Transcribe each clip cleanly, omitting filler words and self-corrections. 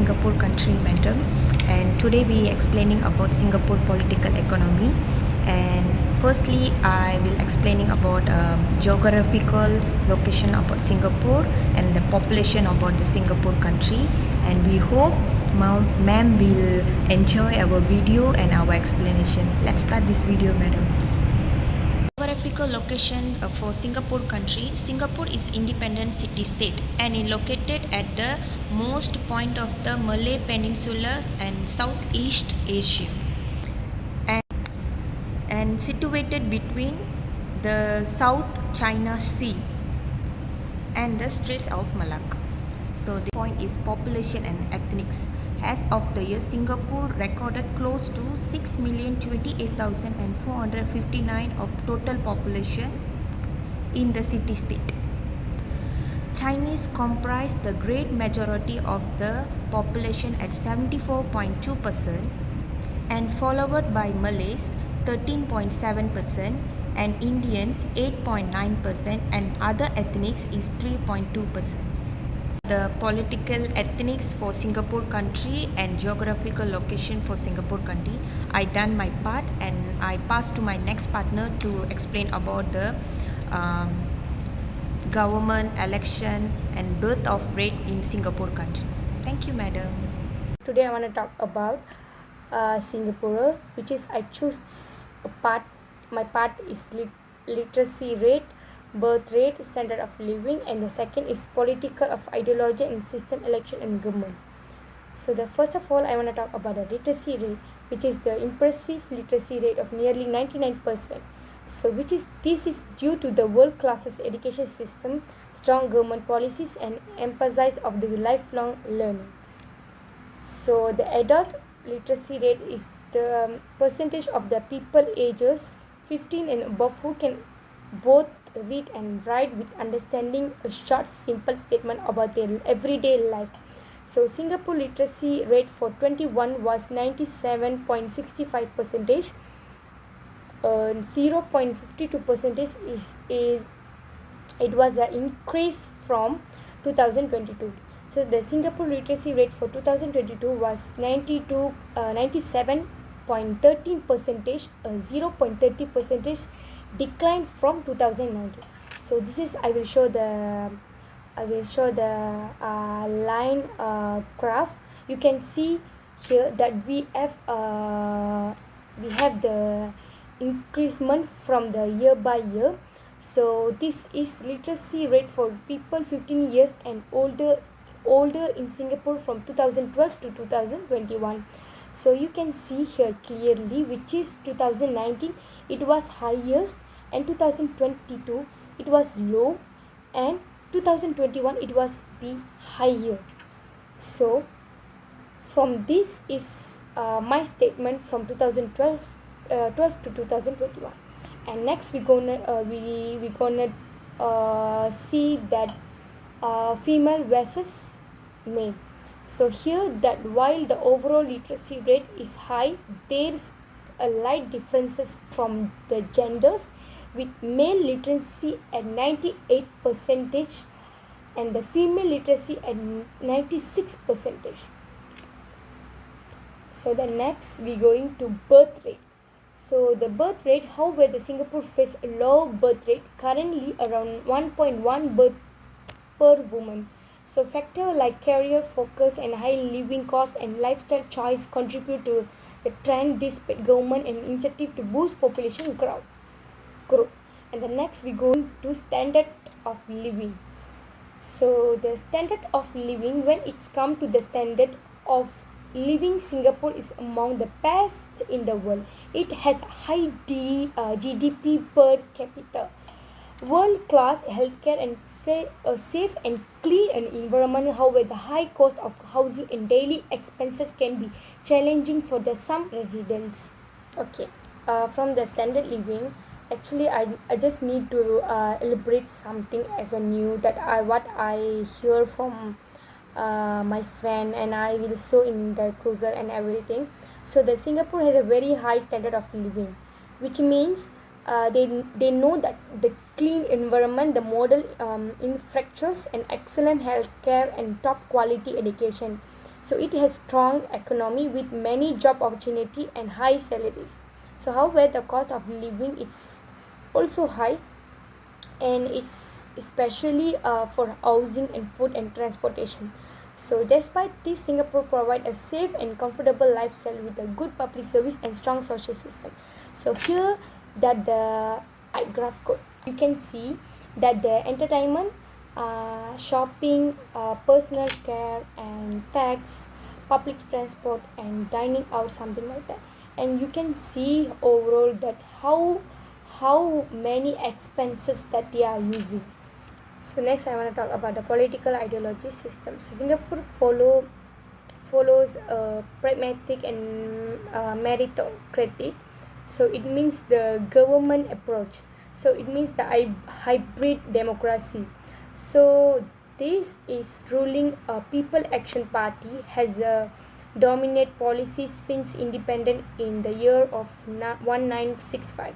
Singapore country, madam, and today we explaining about Singapore political economy. And firstly, I will explaining about geographical location about Singapore and the population about the Singapore country. And we hope ma'am will enjoy our video and our explanation. Let's start this video, madam. Geographical location for Singapore country. Singapore is independent city-state and is located at the most point of the Malay Peninsula and Southeast Asia, and situated between the South China Sea and the Straits of Malacca. So the point is population and ethnics. As of the year, Singapore recorded close to 6,028,459 of total population in the city-state. Chinese comprise the great majority of the population at 74.2%, and followed by Malays 13.7%, and Indians 8.9%, and other ethnics is 3.2%. The political ethnics for Singapore country and geographical location for Singapore country. I done my part and I pass to my next partner to explain about the government, election and birth of rate in Singapore country. Thank you, madam. Today I want to talk about Singapore, which is I choose a part. My part is literacy rate, birth rate, standard of living, and the second is political of ideology and system, election and government. So the first of all I want to talk about the literacy rate, which is the impressive literacy rate of nearly 99%. So this is due to the world classes education system, strong government policies and emphasis of the lifelong learning. So the adult literacy rate is the percentage of the people ages 15 and above who can both read and write with understanding a short simple statement about their everyday life. So Singapore literacy rate for 21 was 97.65%. 0.52% is it was an increase from 2022. So the Singapore literacy rate for 2022 was 97.13%, 0.30% decline from 2019. So this is I will show the line graph. You can see here that we have the increasement from the year by year. So this is literacy rate for people 15 years and older in Singapore from 2012 to 2021. So you can see here clearly, which is 2019 it was highest, and 2022 it was low, and 2021 it was be higher. So from this is my statement from 2012 to 2021. And next we gonna see that female versus male. So here that while the overall literacy rate is high, there's a light differences from the genders, with male literacy at 98% and the female literacy at 96%. So the next we going to birth rate. So the birth rate, however, the Singapore face a low birth rate, currently around 1.1 birth per woman. So factors like career focus and high living cost and lifestyle choice contribute to the trend despite government and incentive to boost population growth. And the next we go to standard of living. So the standard of living, when it's come to the standard of living, Singapore is among the best in the world. It has high GDP per capita, world-class healthcare and a safe and clean environment. However, the high cost of housing and daily expenses can be challenging for some residents. Okay, from the standard living, actually I just need to elaborate something as a new that what I hear from my friend, and I will show in the Google and everything. So the Singapore has a very high standard of living, which means they know that the clean environment, the model infrastructures and excellent healthcare and top quality education. So it has strong economy with many job opportunity and high salaries. So however, the cost of living is also high, and it's especially for housing and food and transportation. So despite this, Singapore provide a safe and comfortable lifestyle with a good public service and strong social system. So here that the graph code, you can see that the entertainment, shopping, personal care and tax, public transport and dining out, something like that. And you can see overall that how many expenses that they are using. So next I want to talk about the political ideology system. So Singapore follows a pragmatic and meritocratic. So it means the government approach. So it means the hybrid democracy. So this is ruling People Action Party has a dominate policy since independent in the year of 1965.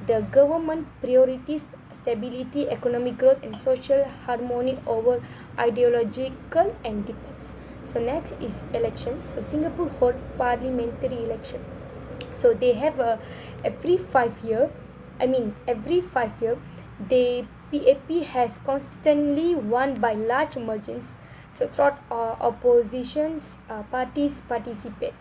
The government priorities stability, economic growth, and social harmony over ideological independence. So next is elections. So Singapore hold parliamentary election. So they have a every 5 year. Every 5 year, the PAP has constantly won by large margins. So throughout oppositions parties participate.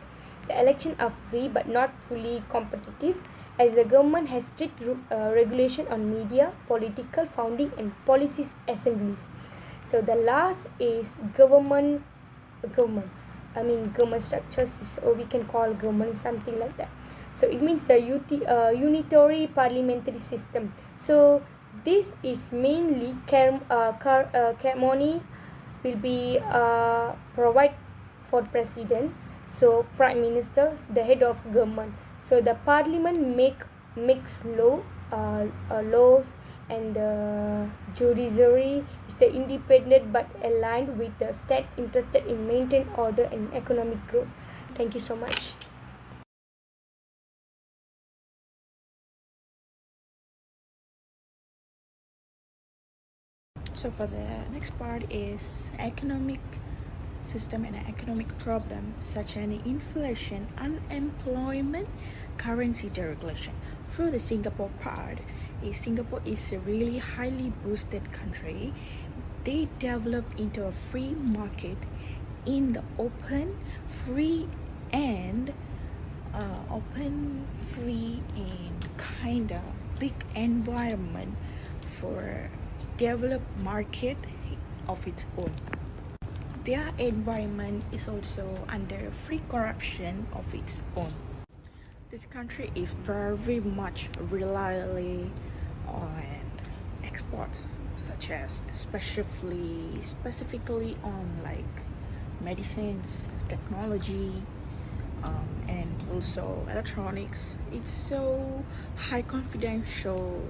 The elections are free but not fully competitive, as the government has strict regulation on media, political founding, and policies assemblies. So the last is government. Government structures, or we can call government something like that. So it means the unitary parliamentary system. So this is mainly ceremony will be provide for president, so prime minister, the head of government. So the parliament makes laws, and the judiciary is the independent but aligned with the state interested in maintain order and economic growth. Thank you so much. So for the next part is economic system and economic problem such as inflation, unemployment, currency deregulation. For the Singapore part, Singapore is a really highly boosted country. They developed into a free market in the free and kinda big environment for developed market of its own. Their environment is also under free corruption of its own. This country is very much reliably on exports, such as specifically on like medicines, technology, and also electronics. It's so high confidential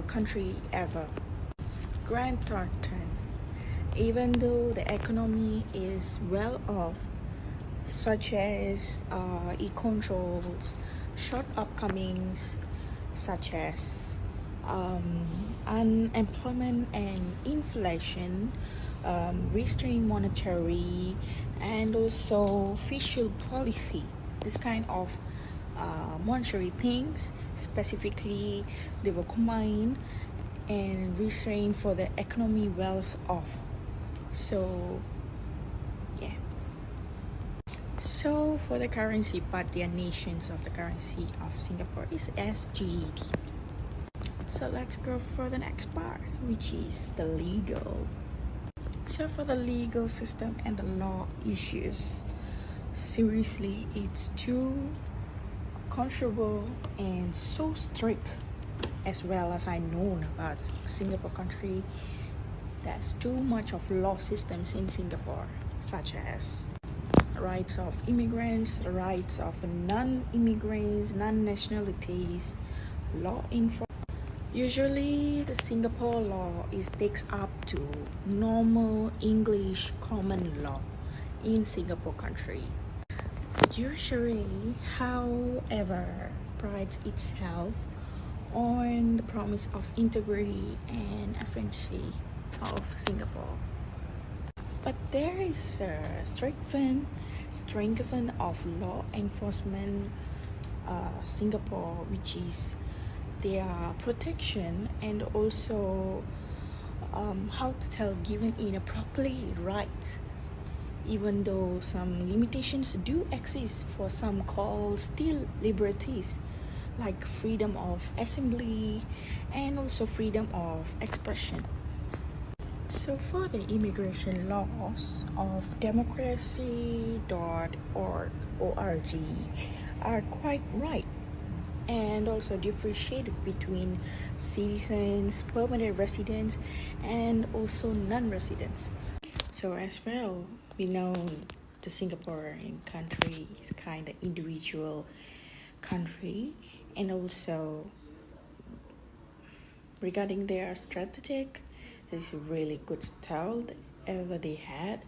country ever. Grant Thornton, even though the economy is well off, such as it controls shortcomings such as unemployment and inflation, restrain monetary and also fiscal policy. This kind of monetary things specifically they will combine and restrain for the economy wealth of. So yeah. So for the currency part, the nations of the currency of Singapore is SGD. So let's go for the next part, which is the legal. So for the legal system and the law issues, seriously, it's too controversial and so strict. As well as I know about Singapore country, there's too much of law systems in Singapore, such as rights of immigrants, rights of non-immigrants, non-nationalities, law enforcement. Usually the Singapore law takes up to normal English common law in Singapore country. The judiciary, however, prides itself on the promise of integrity and efficiency of Singapore. But there is a strengthen of law enforcement Singapore, which is their protection and also how to tell given in a properly rights, even though some limitations do exist for some called still liberties like freedom of assembly and also freedom of expression. So for the immigration laws of democracy.org are quite right and also differentiate between citizens, permanent residents, and also non-residents. So as well, we know the Singaporean country is kind of individual country, and also regarding their strategic, it's really good style ever they had,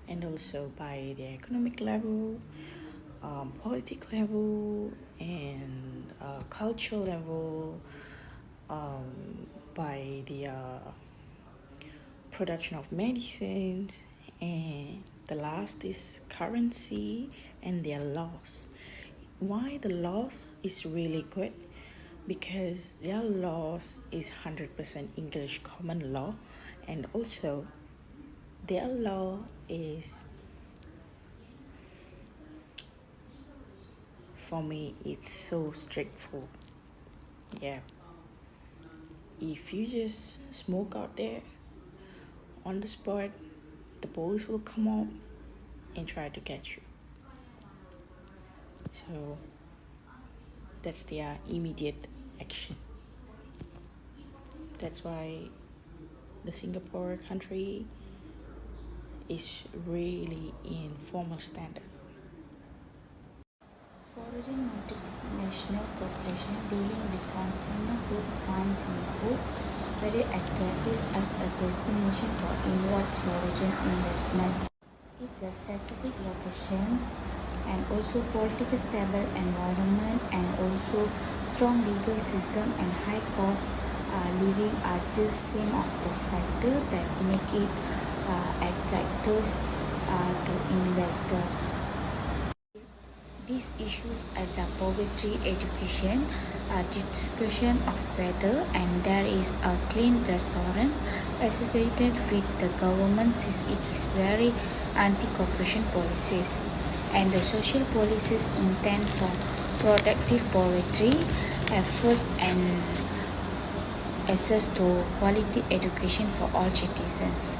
and also by the economic level, politic level, and cultural level, by the production of medicines, and the last is currency and their laws. Why the laws is really good? Because their laws is 100% English common law, and also their law is, for me, it's so straightforward. Yeah, if you just smoke out there on the spot, the police will come up and try to catch you. So that's their immediate action. That's why the Singapore country is really in formal standard. Foreign multinational corporation dealing with consumer goods find Singapore very attractive as a destination for inward foreign investment. It's a strategic locations and also politically stable environment and also strong legal system and high cost living are just some of the factors that make it attractive to investors. These issues as a poverty, education, distribution of weather, and there is a clean restaurants associated with the government since it is very anti-corruption policies, and the social policies intend for productive poverty efforts and access to quality education for all citizens.